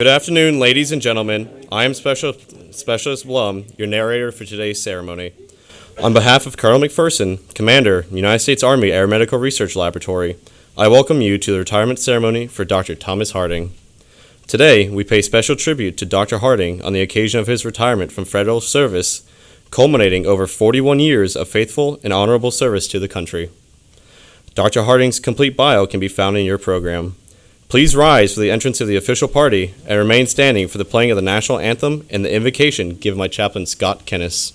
Good afternoon, ladies and gentlemen. I am Specialist Blum, your narrator for today's ceremony. On behalf of Colonel McPherson, Commander, United States Army Aeromedical Research Laboratory, I welcome you to the retirement ceremony for Dr. Thomas Harding. Today, we pay special tribute to Dr. Harding on the occasion of his retirement from federal service, culminating over 41 years of faithful and honorable service to the country. Dr. Harding's complete bio can be found in your program. Please rise for the entrance of the official party and remain standing for the playing of the national anthem and the invocation given by Chaplain Scott Kennis.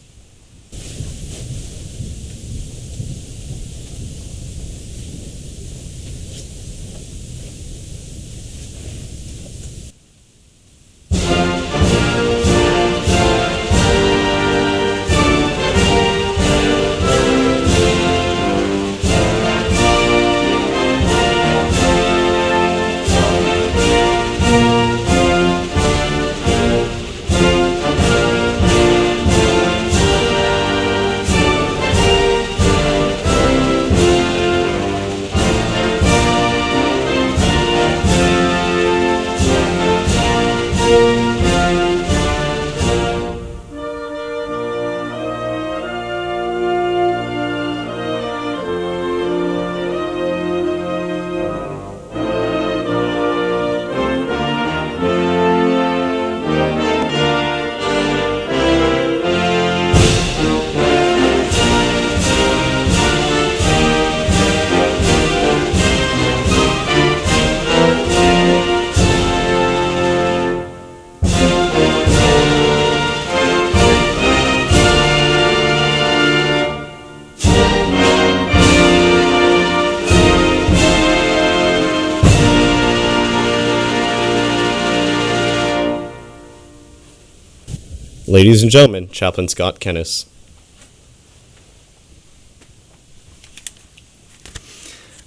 Ladies and gentlemen, Chaplain Scott Kennis.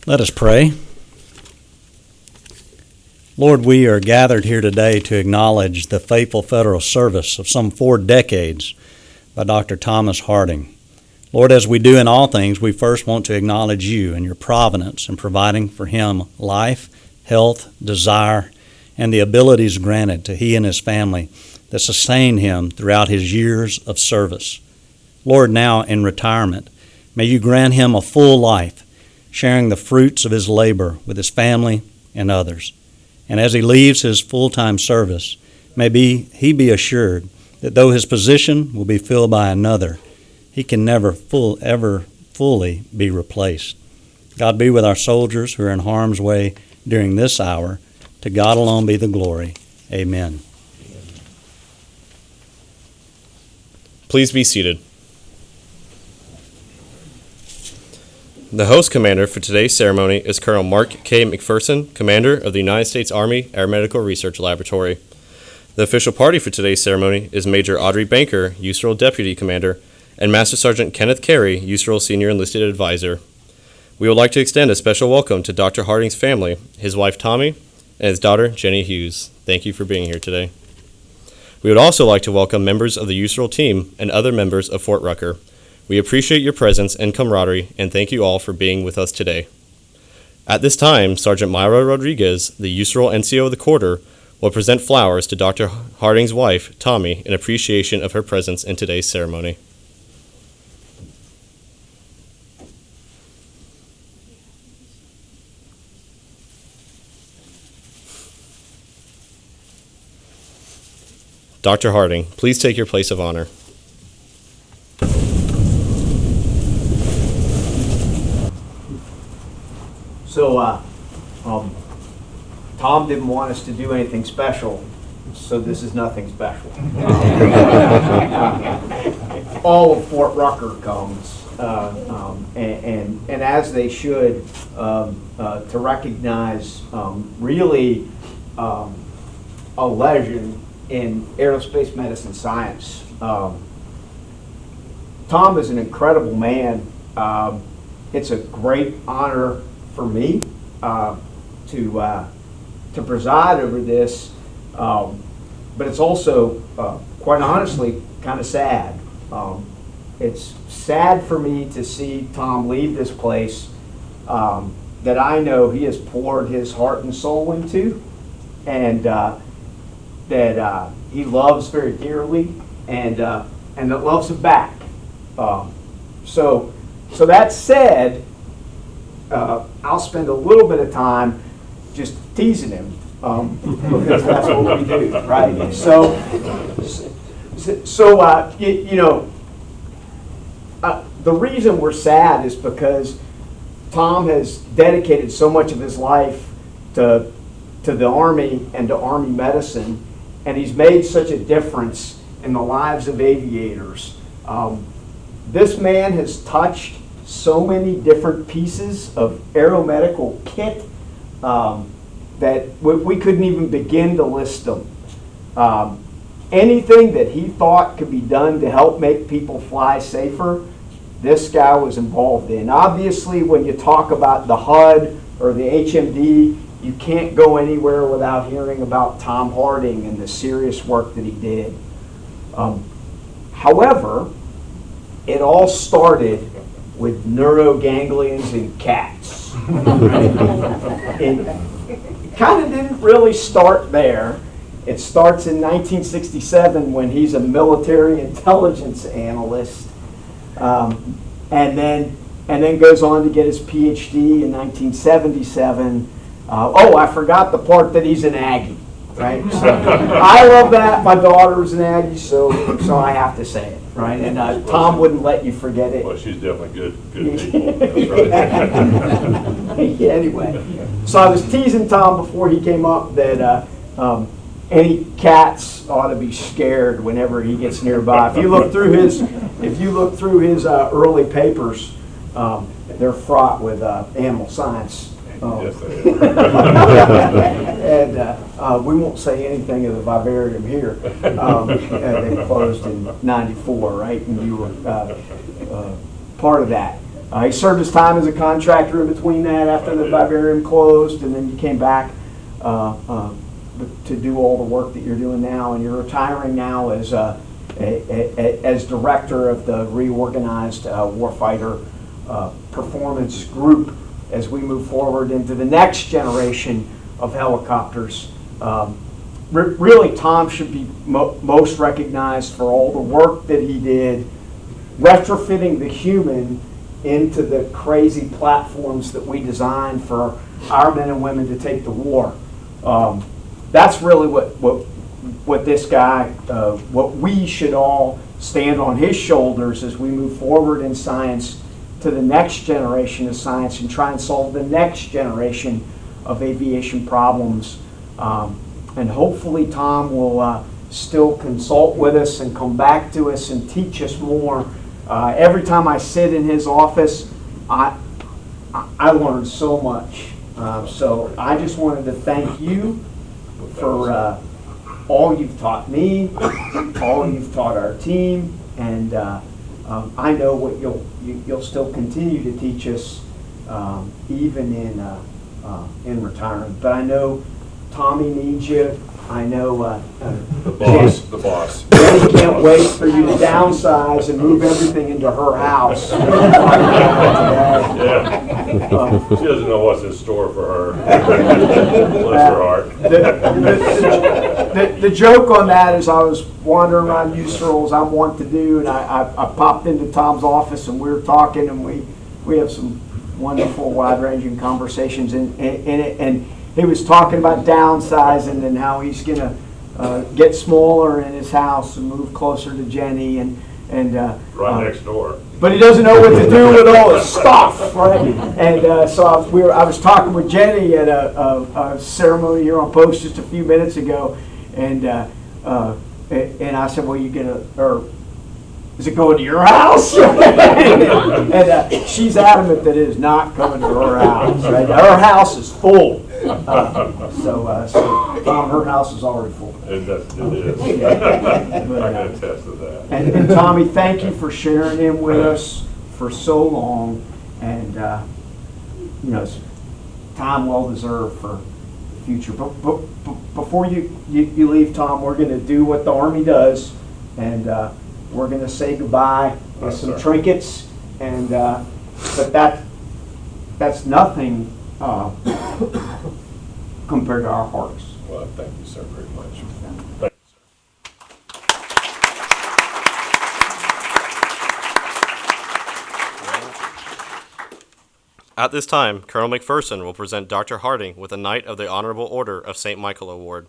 Let us pray. Lord, we are gathered here today to acknowledge the faithful federal service of some 4 decades by Dr. Thomas Harding. Lord, as we do in all things, we first want to acknowledge you and your providence in providing for him life, health, desire, and the abilities granted to he and his family that sustained him throughout his years of service. Lord, now in retirement, may you grant him a full life, sharing the fruits of his labor with his family and others. And as he leaves his full-time service, may he be assured that though his position will be filled by another, he can never ever fully be replaced. God be with our soldiers who are in harm's way during this hour. To God alone be the glory. Amen. Please be seated. The host commander for today's ceremony is Colonel Mark K. McPherson, Commander of the United States Army Aeromedical Research Laboratory. The official party for today's ceremony is Major Audrey Banker, USARL Deputy Commander, and Master Sergeant Kenneth Carey, USARL Senior Enlisted Advisor. We would like to extend a special welcome to Dr. Harding's family, his wife Tommy, and his daughter Jenny Hughes. Thank you for being here today. We would also like to welcome members of the USARL team and other members of Fort Rucker. We appreciate your presence and camaraderie, and thank you all for being with us today. At this time, Sergeant Myra Rodriguez, the USARL NCO of the Quarter, will present flowers to Dr. Harding's wife, Tommy, in appreciation of her presence in today's ceremony. Dr. Harding, please take your place of honor. So, Tom didn't want us to do anything special, so this is nothing special. All of Fort Rucker comes, and as they should, to recognize really a legend in aerospace medicine science. Tom is an incredible man. It's a great honor for me to preside over this, but it's also, quite honestly, kind of sad. It's sad for me to see Tom leave this place that I know he has poured his heart and soul into, and that he loves very dearly, and that loves him back. So that said, I'll spend a little bit of time just teasing him, because that's what we do, right? The reason we're sad is because Tom has dedicated so much of his life to the Army and to Army medicine, and he's made such a difference in the lives of aviators. This man has touched so many different pieces of aeromedical kit that we couldn't even begin to list them. Anything that he thought could be done to help make people fly safer, this guy was involved in. Obviously, when you talk about the HUD or the HMD, you can't go anywhere without hearing about Tom Harding and the serious work that he did. However, it all started with neuroganglions in cats. It kind of didn't really start there. It starts in 1967 when he's a military intelligence analyst, and then goes on to get his PhD in 1977. I forgot the part that he's an Aggie, right? So I love that. My daughter was an Aggie, so I have to say it, right? And Tom wouldn't let you forget it. Well, she's definitely good people. That's right. Anyway, so I was teasing Tom before he came up that any cats ought to be scared whenever he gets nearby. If you look through his early papers, they're fraught with animal science. Yes, they are. And we won't say anything of the vivarium here. They closed in '94, right? And you were part of that. He served his time as a contractor in between that after the vivarium closed, and then you came back to do all the work that you're doing now, and you're retiring now as director of the reorganized warfighter performance group as we move forward into the next generation of helicopters. Really, Tom should be most recognized for all the work that he did retrofitting the human into the crazy platforms that we designed for our men and women to take to war. That's really what this guy, what we should all stand on his shoulders as we move forward in science to the next generation of science and try and solve the next generation of aviation problems. And hopefully Tom will still consult with us and come back to us and teach us more. Every time I sit in his office, I learn so much. So I just wanted to thank you for all you've taught me, all you've taught our team, and I know what you'll still continue to teach us, even in retirement. But I know Tommy needs you. I know The boss. Jenny can't wait for you to downsize and move everything into her house. Yeah. She doesn't know what's in store for her. Bless her heart. The joke on that is I was wandering around USERL as I'm wont to do, and I popped into Tom's office and we were talking, and we have some wonderful wide-ranging conversations in it, and he was talking about downsizing and how he's going to get smaller in his house and move closer to Jenny and Right next door. But he doesn't know what to do with all his stuff, right? And so I was talking with Jenny at a ceremony here on post just a few minutes ago, and I said, "Well, is it going to your house?" And she's adamant that it is not coming to her house. Right? Her house is full. So Tom, her house is already full. It is. I can attest to that. And Tommy, thank you for sharing him with us for so long, and it's time well deserved for the future. But before you leave, Tom, we're going to do what the Army does, and we're going to say goodbye with some trinkets, and but that's nothing compared to our hearts. Well, thank you, sir, very much. Thank you, sir. At this time, Colonel McPherson will present Dr. Harding with a Knight of the Honorable Order of St. Michael Award.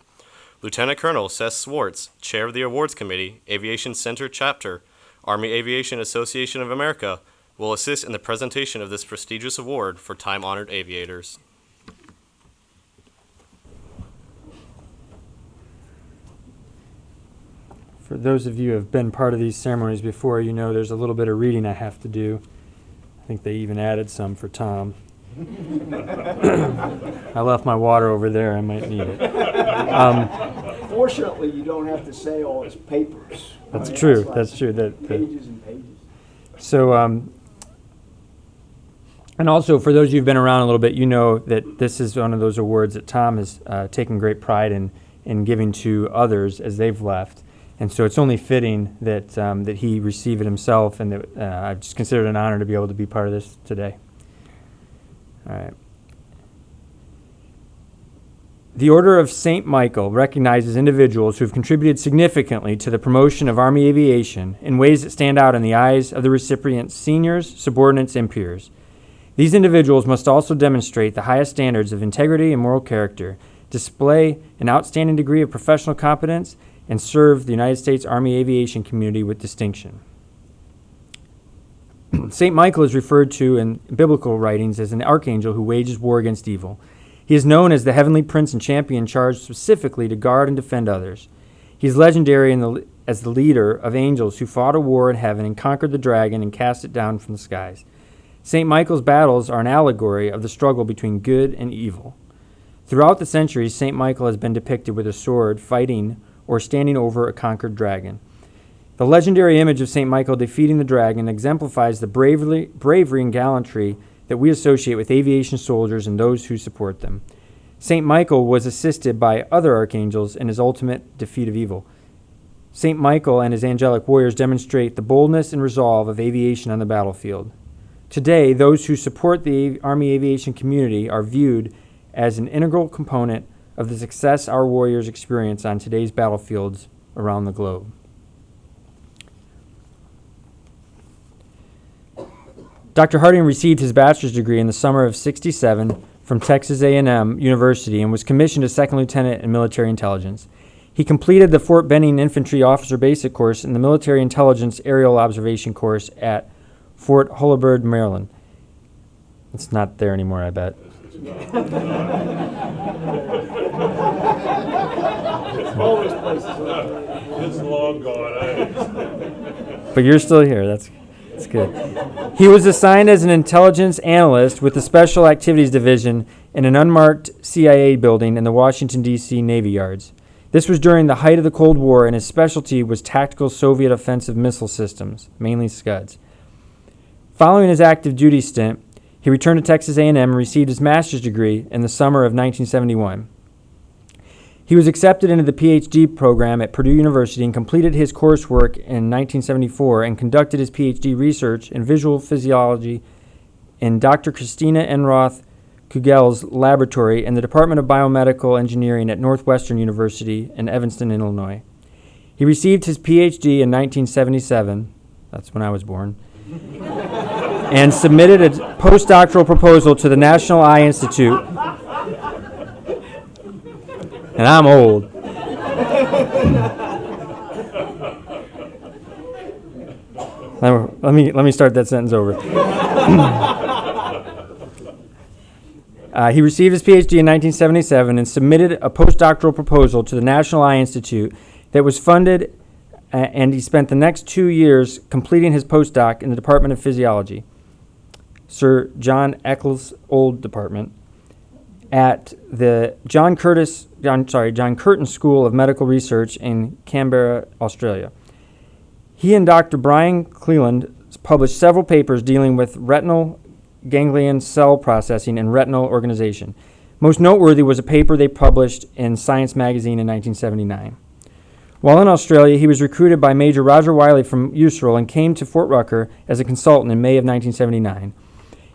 Lieutenant Colonel Seth Swartz, Chair of the Awards Committee, Aviation Center Chapter, Army Aviation Association of America, will assist in the presentation of this prestigious award for time-honored aviators. For those of you who have been part of these ceremonies before, you know there's a little bit of reading I have to do. I think they even added some for Tom. I left my water over there. I might need it. Fortunately, you don't have to say all his papers. That's I mean, true. like That's true. pages and pages. So, and also for those of you who've been around a little bit, you know that this is one of those awards that Tom has taken great pride in giving to others as they've left. And so it's only fitting that that he receive it himself, and that I've just considered it an honor to be able to be part of this today. All right. The Order of St. Michael recognizes individuals who have contributed significantly to the promotion of Army aviation in ways that stand out in the eyes of the recipient's seniors, subordinates, and peers. These individuals must also demonstrate the highest standards of integrity and moral character, display an outstanding degree of professional competence, and serve the United States Army aviation community with distinction. St. Michael is referred to in biblical writings as an archangel who wages war against evil. He is known as the heavenly prince and champion charged specifically to guard and defend others. He is legendary as the leader of angels who fought a war in heaven and conquered the dragon and cast it down from the skies. St. Michael's battles are an allegory of the struggle between good and evil. Throughout the centuries, St. Michael has been depicted with a sword fighting or standing over a conquered dragon. The legendary image of St. Michael defeating the dragon exemplifies the bravery and gallantry that we associate with aviation soldiers and those who support them. St. Michael was assisted by other archangels in his ultimate defeat of evil. St. Michael and his angelic warriors demonstrate the boldness and resolve of aviation on the battlefield. Today, those who support the Army aviation community are viewed as an integral component of the success our warriors experience on today's battlefields around the globe. Dr. Harding received his bachelor's degree in the summer of '67 from Texas A&M University and was commissioned as second lieutenant in military intelligence. He completed the Fort Benning Infantry Officer Basic Course and the Military Intelligence Aerial Observation Course at Fort Holabird, Maryland. It's not there anymore, I bet. All those places. It's long gone. But you're still here. That's good. He was assigned as an intelligence analyst with the Special Activities Division in an unmarked CIA building in the Washington, D.C. Navy Yards. This was during the height of the Cold War, and his specialty was tactical Soviet offensive missile systems, mainly Scuds. Following his active duty stint, he returned to Texas A&M and received his master's degree in the summer of 1971. He was accepted into the PhD program at Purdue University and completed his coursework in 1974 and conducted his PhD research in visual physiology in Dr. Christina Enroth Kugel's laboratory in the Department of Biomedical Engineering at Northwestern University in Evanston, Illinois. He received his PhD in 1977, that's when I was born, and submitted a postdoctoral proposal to the National Eye Institute. And I'm old. Let me start that sentence over. He received his PhD in 1977 and submitted a postdoctoral proposal to the National Eye Institute that was funded, and he spent the next 2 years completing his postdoc in the Department of Physiology, Sir John Eccles' old department, at the John Curtin School of Medical Research in Canberra, Australia. He and Dr. Brian Cleland published several papers dealing with retinal ganglion cell processing and retinal organization. Most noteworthy was a paper they published in Science magazine in 1979. While in Australia, he was recruited by Major Roger Wiley from USRL and came to Fort Rucker as a consultant in May of 1979.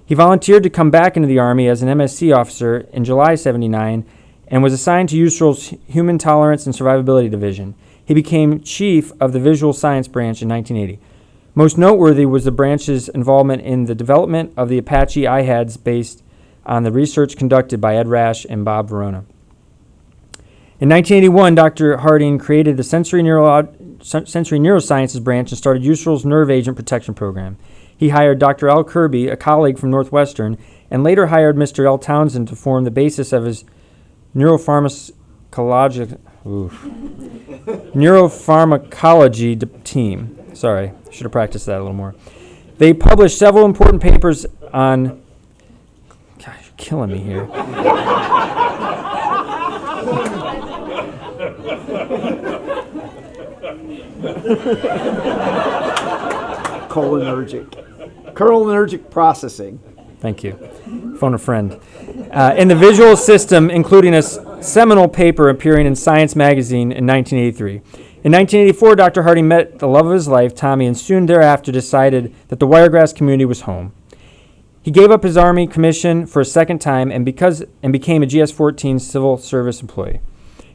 He volunteered to come back into the Army as an MSc officer in July '79 and was assigned to USROL's Human Tolerance and Survivability Division. He became chief of the Visual Science Branch in 1980. Most noteworthy was the branch's involvement in the development of the Apache IHADS based on the research conducted by Ed Rash and Bob Verona. In 1981, Dr. Harding created the Sensory Neurosciences branch and started USROL's Nerve Agent Protection Program. He hired Dr. Al Kirby, a colleague from Northwestern, and later hired Mr. L. Townsend to form the basis of his neuropharmacology team. Sorry, should have practiced that a little more. They published several important papers on... Gosh, you're killing me here. Cholinergic processing. Thank you. Phone a friend. In the visual system, including a seminal paper appearing in Science magazine in 1983. In 1984, Dr. Harding met the love of his life, Tommy, and soon thereafter decided that the Wiregrass community was home. He gave up his Army commission for a second time and became a GS-14 civil service employee.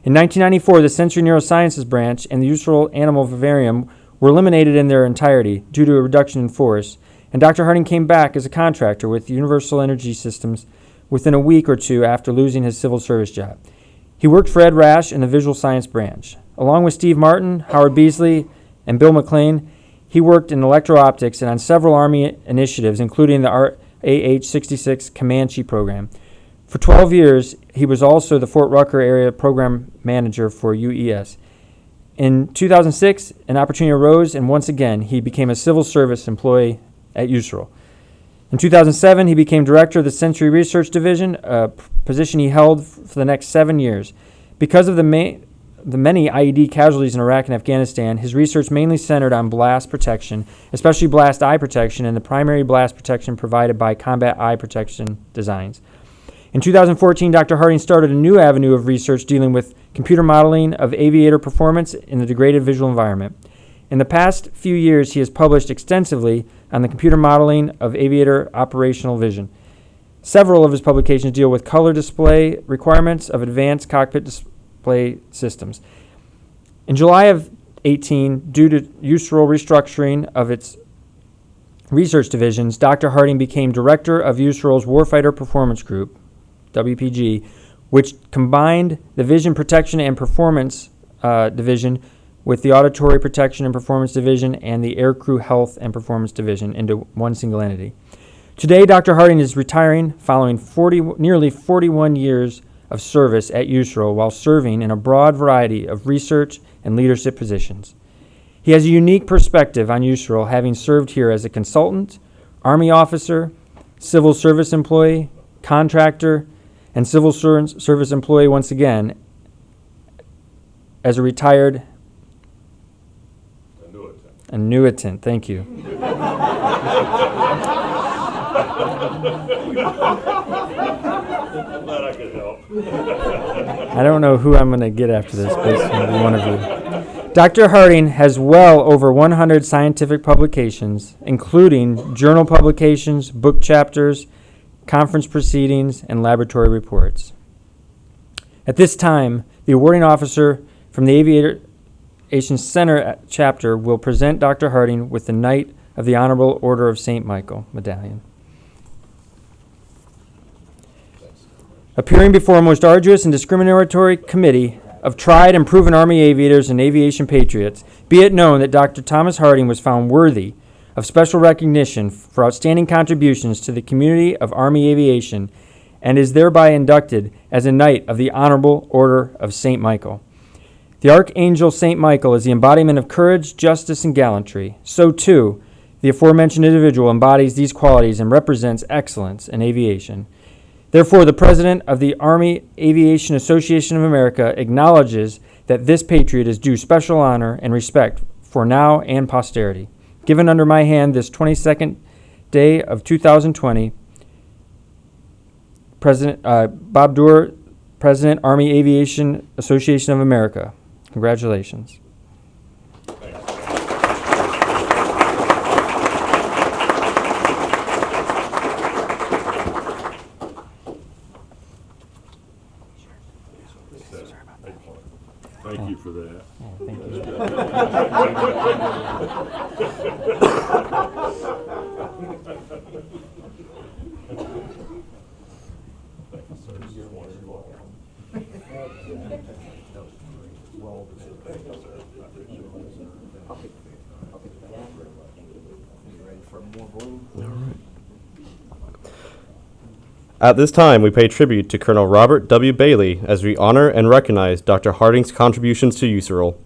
In 1994, the Sensory Neurosciences branch and the USROL Animal Vivarium were eliminated in their entirety due to a reduction in force, and Dr. Harding came back as a contractor with Universal Energy Systems within a week or two after losing his civil service job. He worked for Ed Rash in the Visual Science branch. Along with Steve Martin, Howard Beasley, and Bill McLean, he worked in electro-optics and on several Army initiatives, including the AH-66 Comanche program. For 12 years, he was also the Fort Rucker area program manager for UES. In 2006, an opportunity arose, and once again, he became a civil service employee at USROL. In 2007, he became director of the Sensory Research Division, a position he held for the next 7 years. Because of the many IED casualties in Iraq and Afghanistan, his research mainly centered on blast protection, especially blast eye protection and the primary blast protection provided by combat eye protection designs. In 2014, Dr. Harding started a new avenue of research dealing with computer modeling of aviator performance in the degraded visual environment. In the past few years, he has published extensively on the computer modeling of aviator operational vision. Several of his publications deal with color display requirements of advanced cockpit display systems. In July of 18, due to USROL restructuring of its research divisions, Dr. Harding became director of USROL's Warfighter Performance Group, WPG, which combined the Vision Protection and Performance Division with the Auditory Protection and Performance Division and the Aircrew Health and Performance Division into one single entity. Today, Dr. Harding is retiring following nearly 41 years of service at USROL while serving in a broad variety of research and leadership positions. He has a unique perspective on USROL, having served here as a consultant, Army officer, civil service employee, contractor, and civil service employee once again as a retired annuitant. Thank you. I'm glad I could help. I don't know who I'm going to get after this, but it's going to be one of you. Dr. Harding has well over 100 scientific publications, including journal publications, book chapters, conference proceedings, and laboratory reports. At this time, the awarding officer from the Aviation Center chapter will present Dr. Harding with the Knight of the Honorable Order of St. Michael medallion. Appearing before a most arduous and discriminatory committee of tried and proven Army aviators and aviation patriots, be it known that Dr. Thomas Harding was found worthy of special recognition for outstanding contributions to the community of Army aviation and is thereby inducted as a Knight of the Honorable Order of St. Michael. The Archangel St. Michael is the embodiment of courage, justice, and gallantry. So, too, the aforementioned individual embodies these qualities and represents excellence in aviation. Therefore, the President of the Army Aviation Association of America acknowledges that this patriot is due special honor and respect for now and posterity. Given under my hand this 22nd day of 2020, President Bob Doerr, President, Army Aviation Association of America. Congratulations. At this time, we pay tribute to Colonel Robert W. Bailey as we honor and recognize Dr. Harding's contributions to USERL.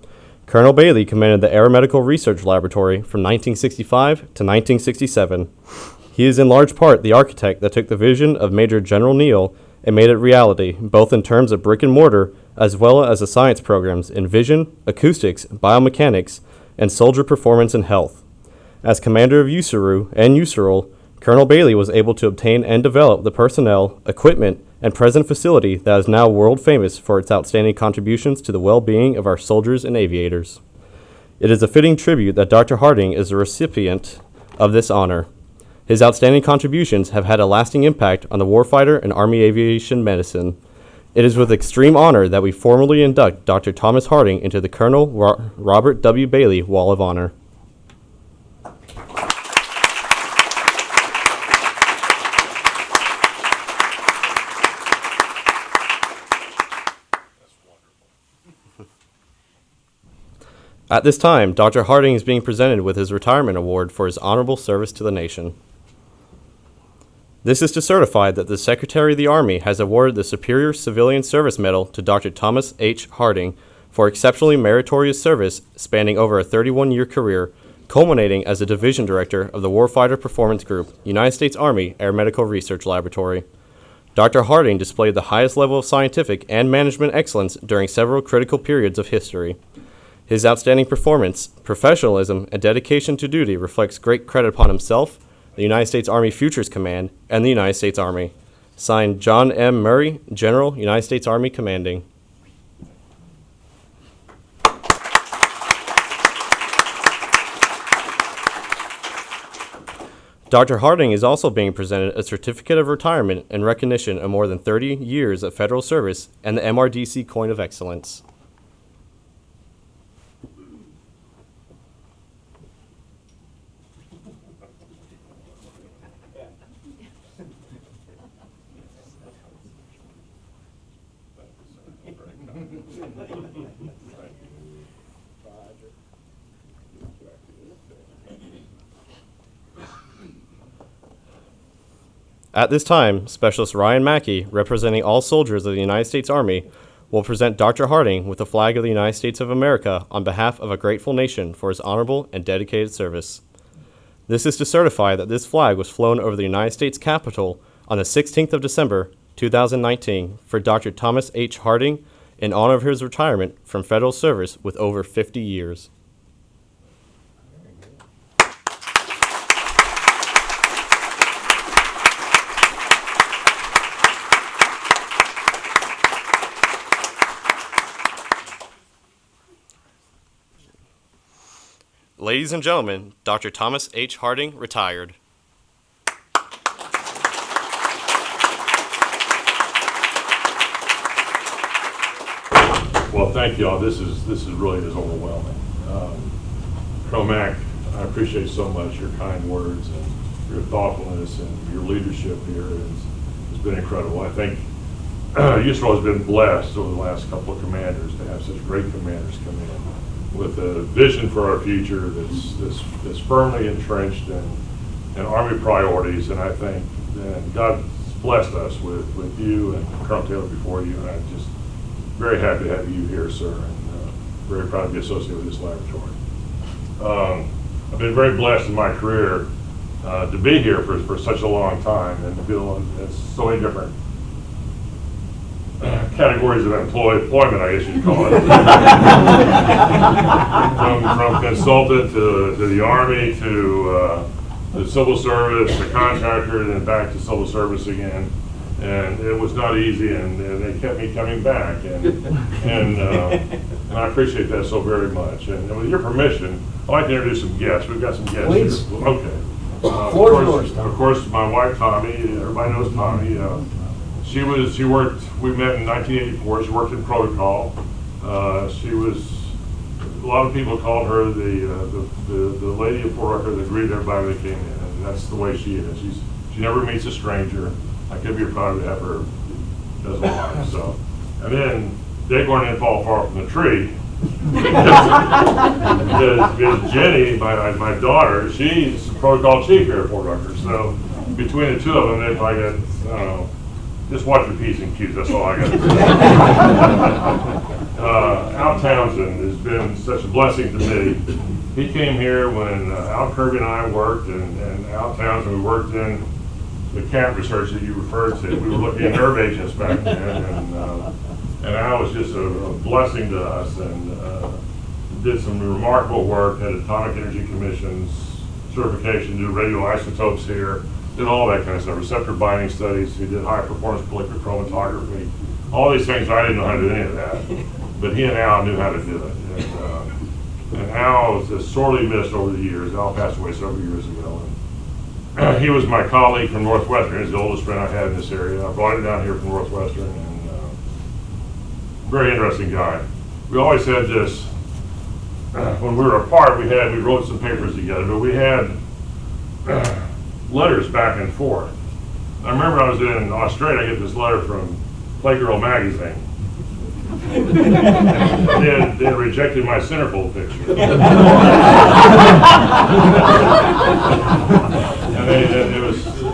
Colonel Bailey commanded the Aeromedical Research Laboratory from 1965 to 1967. He is in large part the architect that took the vision of Major General Neal and made it reality, both in terms of brick and mortar as well as the science programs in vision, acoustics, biomechanics, and soldier performance and health. As commander of USERU and USERL, Colonel Bailey was able to obtain and develop the personnel, equipment, and present facility that is now world famous for its outstanding contributions to the well-being of our soldiers and aviators. It is a fitting tribute that Dr. Harding is the recipient of this honor. His outstanding contributions have had a lasting impact on the warfighter and Army aviation medicine. It is with extreme honor that we formally induct Dr. Thomas Harding into the Colonel Robert W. Bailey Wall of Honor. At this time, Dr. Harding is being presented with his retirement award for his honorable service to the nation. This is to certify that the Secretary of the Army has awarded the Superior Civilian Service Medal to Dr. Thomas H. Harding for exceptionally meritorious service spanning over a 31-year career, culminating as a Division Director of the Warfighter Performance Group, United States Army Aeromedical Research Laboratory. Dr. Harding displayed the highest level of scientific and management excellence during several critical periods of history. His outstanding performance, professionalism, and dedication to duty reflects great credit upon himself, the United States Army Futures Command, and the United States Army. Signed, John M. Murray, General, United States Army Commanding. Dr. Harding is also being presented a Certificate of Retirement in recognition of more than 30 years of federal service and the MRDC Coin of Excellence. At this time, Specialist Ryan Mackey, representing all soldiers of the United States Army, will present Dr. Harding with the flag of the United States of America on behalf of a grateful nation for his honorable and dedicated service. This is to certify that this flag was flown over the United States Capitol on the 16th of December, 2019, for Dr. Thomas H. Harding in honor of his retirement from federal service with over 50 years. Ladies and gentlemen, Dr. Thomas H. Harding, retired. Well, thank y'all. This is really overwhelming. Colonel Mack, I appreciate so much your kind words and your thoughtfulness and your leadership here has been incredible. I think USERL has been blessed over the last couple of commanders to have such great commanders come in with a vision for our future that's firmly entrenched in Army priorities, and I think God's blessed us with you and Colonel Taylor before you, and I'm just very happy to have you here, sir, and very proud to be associated with this laboratory. I've been very blessed in my career to be here for such a long time and to feel in so many different categories of employment, I guess you'd call it. from consultant to the Army to the civil service, the contractor, and then back to civil service again. And it was not easy, and they kept me coming back, and I appreciate that so very much. And with your permission, I'd like to introduce some guests. We've got some guests. Please. Here. Okay. Of course, my wife Tommy. Everybody knows Tommy. She worked. We met in 1984. She worked in protocol. She was lot of people called her the lady of Fort Rucker that greeted everybody that came in, and that's the way she is. She never meets a stranger. I could be proud to have her as a wife. So, and then the acorn didn't fall far from the tree. because Jenny, my daughter, she's protocol chief here at Fort Rucker. So between the two of them, they probably got, I don't know, just watch your P's and Q's, that's all I got to say. Al Townsend has been such a blessing to me. He came here when Al Kirby and I worked, and Al Townsend, we worked in the camp research that you referred to. We were looking at nerve agents back then, and Al was just a blessing to us, and did some remarkable work, had Atomic Energy Commission's certification, did radioisotopes here, did all that kind of stuff, receptor binding studies. He did high performance molecular chromatography. All these things, I didn't know how to do any of that, but he and Al knew how to do it. And Al was just sorely missed over the years. Al passed away several years ago. And he was my colleague from Northwestern. He's the oldest friend I had in this area. I brought him down here from Northwestern, and very interesting guy. We always had this, when we were apart, we wrote some papers together, but we had letters back and forth. I remember I was in Australia, I get this letter from Playgirl magazine. They had rejected my centerfold picture.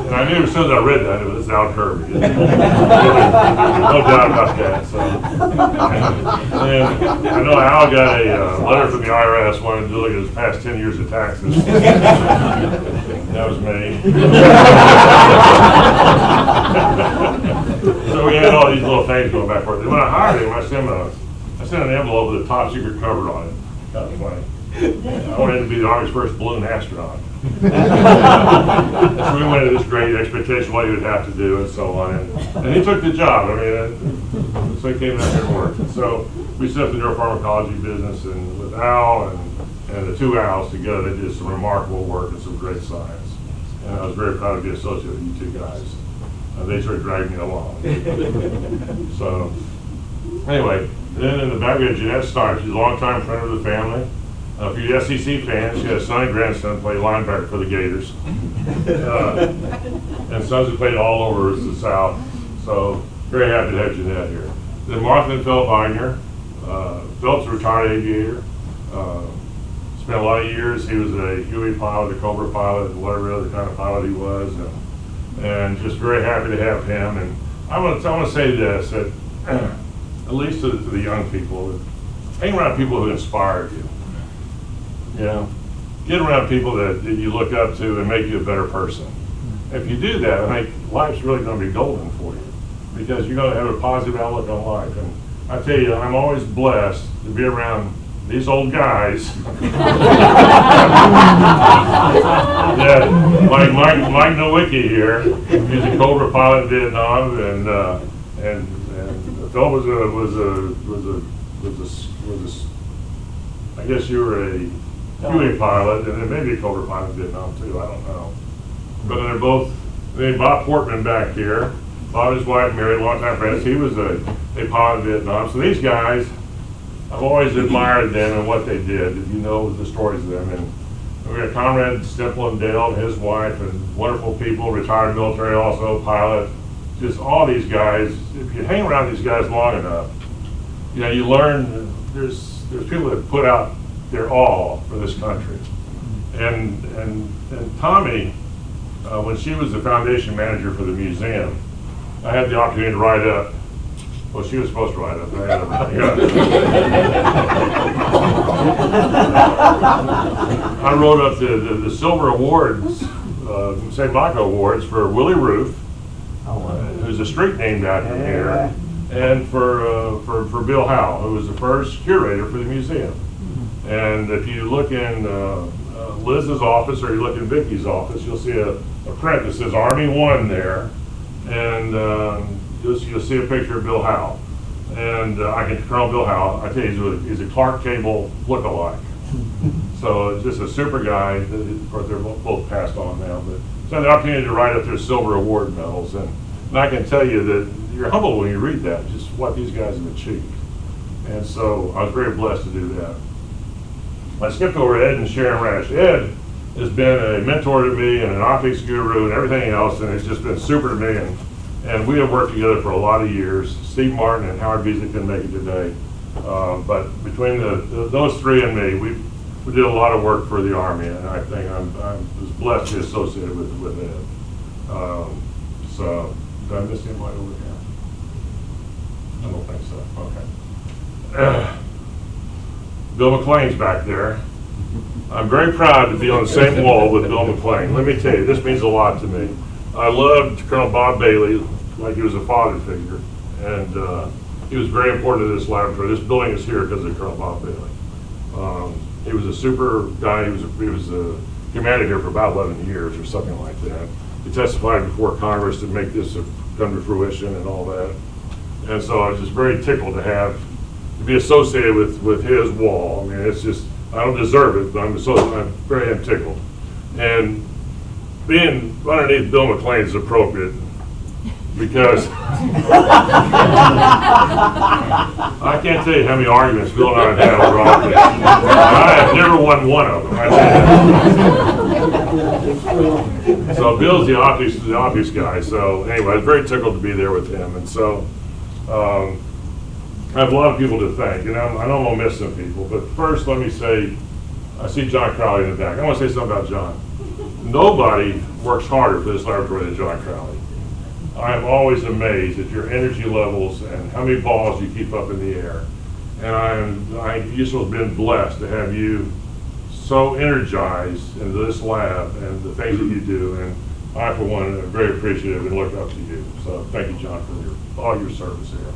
And I knew as soon as I read that, it was Al Kirby. No doubt about that. So, and I know Al got a letter from the IRS wanting to look at his past 10 years of taxes. That was me. So we had all these little things going back and forth. When I hired him, I sent an envelope with a top secret cover on it. Kind of funny. I wanted to be the Army's first balloon astronaut. So we went into this great expectation what he would have to do and so on. And he took the job. I mean, so he came out here and worked. And so we set up the neuropharmacology business, and with Al and the two Al's together, they did some remarkable work and some great science. And I was very proud to be associated with you two guys. They sort of dragged me along. So anyway, then in the back we had Jeanette Stein. She's a longtime friend of the family. For you SEC fans, she had a son and grandson play linebacker for the Gators. And sons who played all over the South. So very happy to have Jeanette here. Then Martha and Phil Biner. Phil's a retired aviator. Spent a lot of years, he was a Huey pilot, a Cobra pilot, and whatever other kind of pilot he was. And just very happy to have him. And I want to say this, that at least to the young people, hang around people who inspire you. You know, get around people that you look up to and make you a better person. If you do that, I think life's really going to be golden for you, because you're going to have a positive outlook on life. And I tell you, I'm always blessed to be around these old guys. Yeah, like Mike Nowicki here. He's a Cobra pilot in Vietnam, and Phil was I guess you were a Huey pilot, and then maybe a Cobra pilot in Vietnam too. I don't know. But they're both. Bob Portman back here. Bob and his wife married, longtime friends. He was a pilot in Vietnam. So these guys, I've always admired them and what they did. If you know the stories of them, and we got Conrad Stemple and Dale and his wife, and wonderful people, retired military, also pilot. Just all these guys. If you hang around these guys long enough, you know, you learn. There's people that put out their all for this country, and Tommy, when she was the foundation manager for the museum, I had the opportunity to write up. Well, she was supposed to write up. I wrote up the Silver Awards, St. Michael Awards for Willie Roof, who's a street named after here, and for Bill Howe, who was the first curator for the museum. And if you look in Liz's office, or you look in Vicky's office, you'll see a print that says Army 1 there, and you'll see a picture of Bill Howe. And Colonel Bill Howe, I tell you, he's a Clark Cable look-alike. So just a super guy. Of course, they're both passed on now, but so I had the opportunity to write up their Silver Award medals, and I can tell you that you're humbled when you read that, just what these guys have achieved. And so I was very blessed to do that. I skipped over Ed and Sharon Rash. Ed has been a mentor to me and an optics guru and everything else, and it's just been super to me. And we have worked together for a lot of years. Steve Martin and Howard Beasley couldn't make it today. But between those three and me, we did a lot of work for the Army, and I think I was blessed to be associated with Ed. So, did I miss anybody over here? I don't think so. Okay. Bill McLean's back there. I'm very proud to be on the same wall with Bill McLean. Let me tell you, this means a lot to me. I loved Colonel Bob Bailey like he was a father figure, and he was very important to this laboratory. This building is here because of Colonel Bob Bailey. He was a super guy. He was a commander here for about 11 years or something like that. He testified before Congress to make this come to fruition and all that. And so I was just very tickled to be associated with his wall. I mean, it's just, I don't deserve it, but I'm very tickled. And being underneath Bill McLean is appropriate because I can't tell you how many arguments Bill and I have had over all this. I have never won one of them. I tell you. So Bill's the obvious guy. So anyway, I was very tickled to be there with him. And so I have a lot of people to thank, and I know I'm going to miss some people. But first, let me say, I see John Crowley in the back. I want to say something about John. Nobody works harder for this laboratory than John Crowley. I am always amazed at your energy levels and how many balls you keep up in the air. And I just have been blessed to have you so energized into this lab and the things that you do. And I, for one, am very appreciative and look up to you. So thank you, John, for all your service here.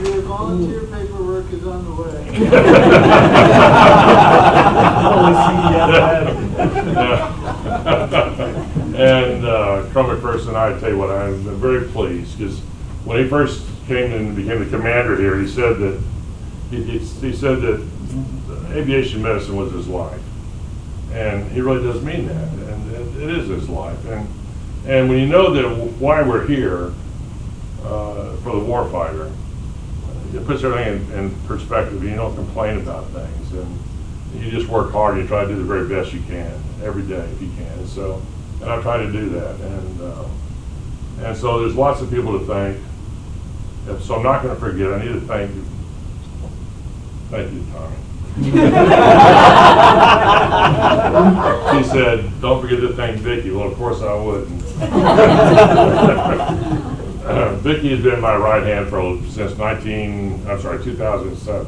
Your volunteer paperwork is on the way. And Colonel McPherson, I tell you what, I'm very pleased because when he first came and became the commander here, he said that he said that aviation medicine was his life, and he really does mean that, and it is his life. And when you know that why we're here for the warfighter, it puts everything in perspective. You don't complain about things, and you just work hard. You try to do the very best you can every day if you can. And I try to do that. And so there's lots of people to thank. And so I'm not going to forget. I need to thank you. Thank you, Tommy. She said, "Don't forget to thank Vicki." Well, of course I wouldn't. Vicki has been my right hand since 2007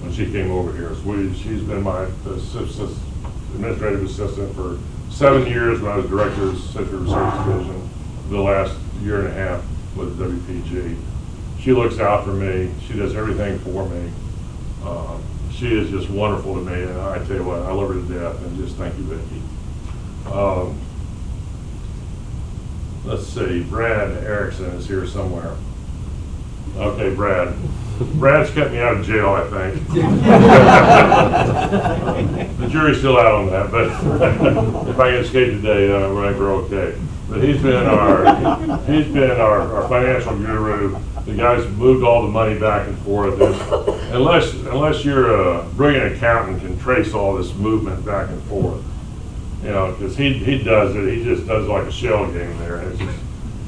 when she came over here. So she's been my administrative assistant for 7 years when I was director of the Central Research Division, the last year and a half with WPG. She looks out for me. She does everything for me. She is just wonderful to me, and I tell you what, I love her to death, and just thank you, Vicki. Let's see, Brad Erickson is here somewhere. Okay, Brad. Brad's kept me out of jail, I think. The jury's still out on that, but if I can escape today, we're okay. But he's been our financial guru. The guy's moved all the money back and forth. Unless you're a brilliant accountant, can trace all this movement back and forth. You know, because he does it. He just does like a shell game there, and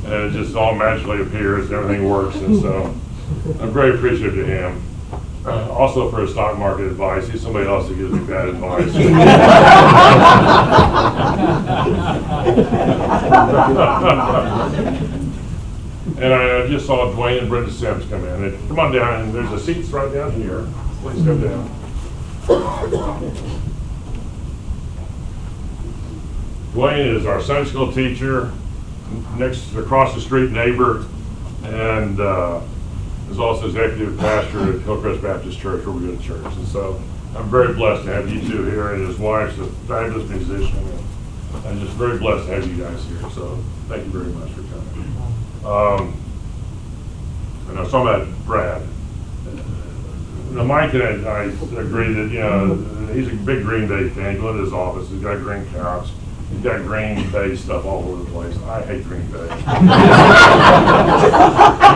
it just all magically appears. And everything works, and so I'm very appreciative to him. Also for his stock market advice. He's somebody else that gives me bad advice. And I just saw Dwayne and Brenda Sims come in. Come on down, and there's the seats right down here. Please come down. Dwayne is our Sunday school teacher, across the street neighbor, and is also executive pastor at Hillcrest Baptist Church, where we go to church. And so I'm very blessed to have you two here, and his wife's a fabulous musician, and I'm just very blessed to have you guys here. So thank you very much for coming. And I was talking about Brad. Mike and I agree that, he's a big Green Bay fan. Go into his office, he's got a green couch. You've got Green Bay stuff all over the place. I hate Green Bay. I'm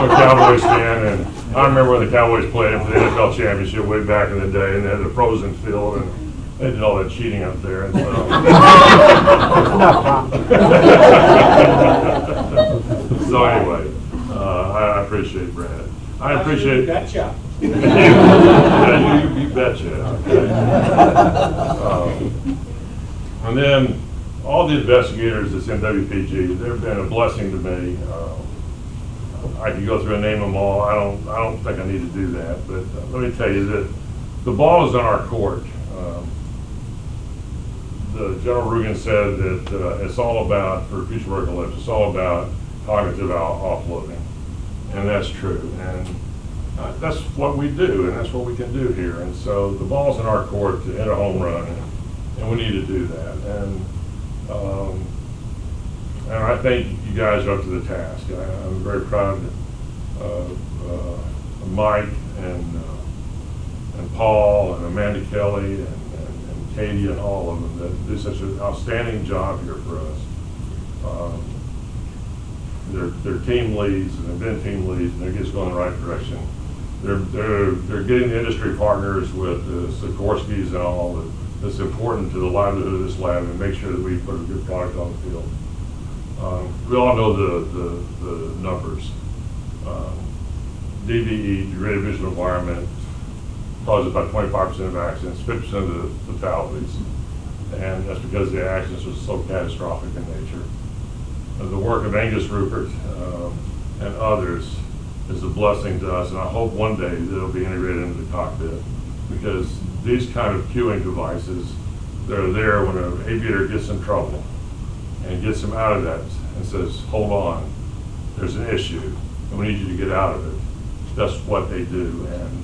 a Cowboys fan, and I remember when the Cowboys played for the NFL championship way back in the day, and they had the frozen field, and they did all that cheating up there. And so anyway, I appreciate Brad. I appreciate. You betcha. You betcha. Okay. And then all the investigators that's in WPG, they've been a blessing to me. I could go through and name them all. I don't think I need to do that, but let me tell you that the ball is on our court. The General Rugen said that it's all about, for future work lives, it's all about cognitive offloading, and that's true. And that's what we do, and that's what we can do here. And so the ball's in our court to hit a home run, and we need to do that. And I think you guys are up to the task. I'm very proud of Mike and Paul and Amanda Kelly and Katie and all of them that do such an outstanding job here for us. They're team leads, and they've been team leads, and they're just going in the right direction. They're getting the industry partners with the Sikorsky's and all that's important to the livelihood of this lab, and make sure that we put a good product on the field. We all know the numbers. DVE, degraded visual environment, causes about 25% of accidents, 50% of the fatalities, and that's because the accidents are so catastrophic in nature. The work of Angus Rupert and others is a blessing to us, and I hope one day they'll be integrated into the cockpit, because these kind of cueing devices, they're there when an aviator gets in trouble and gets him out of that and says, hold on, there's an issue, and we need you to get out of it. That's what they do, and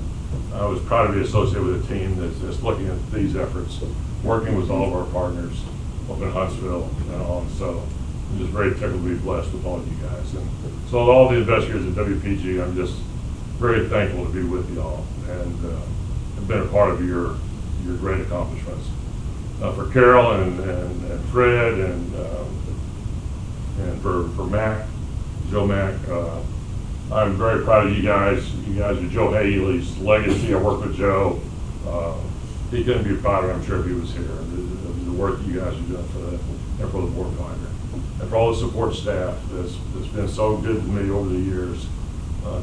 I was proud to be associated with a team that's looking at these efforts, working with all of our partners up in Huntsville and all, and so I'm just very tickled to be blessed with all of you guys. And so all the investigators at WPG, I'm just very thankful to be with you all, and have been a part of your great accomplishments. For Carol and Fred and for Mac, Joe Mac, I'm very proud of you guys. You guys are Joe Haley's legacy. I worked with Joe. He couldn't be prouder, I'm sure, if he was here. The work you guys are doing for that and for the board finder. And for all the support staff that's been so good to me over the years.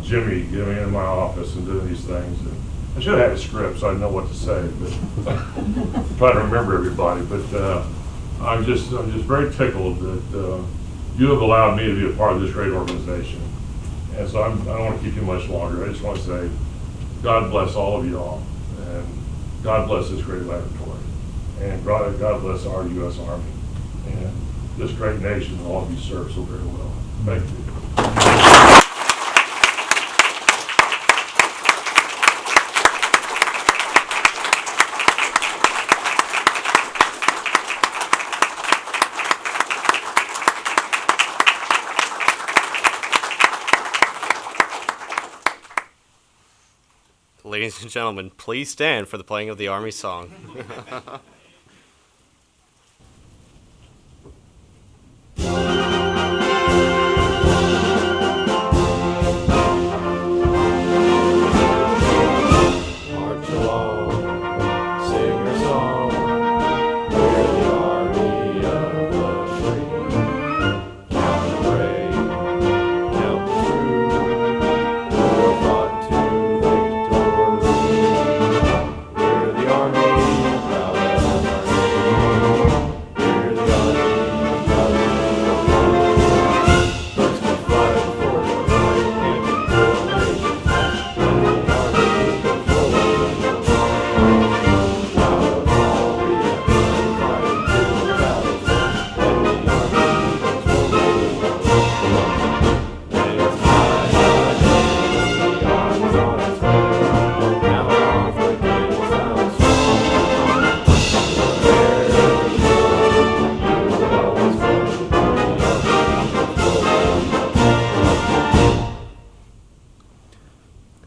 Jimmy getting in my office and doing these things. And I should have had a script so I know what to say, but try to remember everybody. But I'm just very tickled that you have allowed me to be a part of this great organization. And so I don't want to keep you much longer. I just want to say, God bless all of you all, and God bless this great laboratory, and God bless our U.S. Army, and this great nation that all of you serve so very well. Thank you. Ladies and gentlemen, please stand for the playing of the Army song. March along, sing your song. We're the army of the free. Count the brave, count the true. We'll fought to victory. We're the army, proud of our name. We're the army, proud of our name. First to fly before the right and the nation. And the army goes rolling along. Proud of all we have done, fighting to the battle's won. And the army goes rolling along. And it's high, high, the army's on its way. Now off the gates, now it's strong. There you will always go. The army goes rolling along.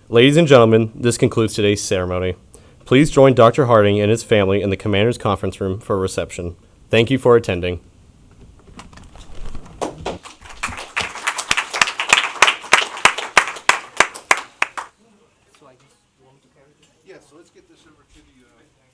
Ladies and gentlemen, this concludes today's ceremony. Please join Dr. Harding and his family in the Commander's Conference Room for a reception. Thank you for attending. Yeah, so let's get this over to the